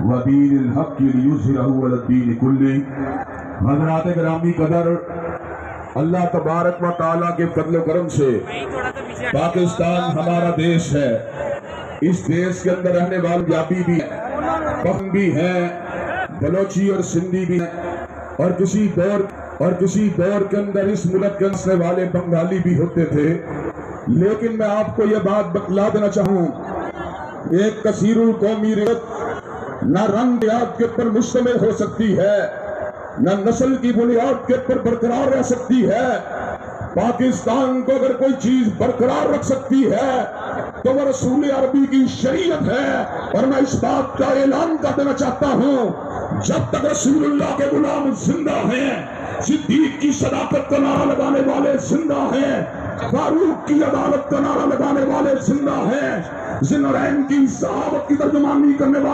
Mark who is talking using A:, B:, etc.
A: ودین الحق لیظہرہ علی الدین کلہ۔ حضرات گرامی قدر، اللہ تبارک و تعالیٰ کے فضل و کرم سے پاکستان ہمارا دیش ہے۔ اس دیش کے اندر رہنے والے پنجابی بھی ہیں، پختون بھی ہیں، بلوچی اور سندھی بھی ہیں، اور کسی دور کے اندر اس ملک کے بسنے والے بنگالی بھی ہوتے تھے۔ لیکن میں آپ کو یہ بات بتلا دینا چاہوں، ایک کثیر القومی ریاست نہ رنگ بنیاد کے اوپر مشتمل ہو سکتی ہے، نہ نسل کی بنیاد کے اوپر برقرار رہ سکتی ہے۔ پاکستان کو اگر کوئی چیز برقرار رکھ سکتی ہے تو وہ رسول عربی کی شریعت ہے۔ اور میں اس بات کا اعلان کر دینا چاہتا ہوں، جب تک رسول اللہ کے غلام زندہ ہیں، صدیق کی صداقت کا نعرہ لگانے والے زندہ ہیں، فاروق کی عدالت کا نعرہ لگانے والے زندہ ہیں، ذی النورین کی صحابت کی ترجمانی کرنے والے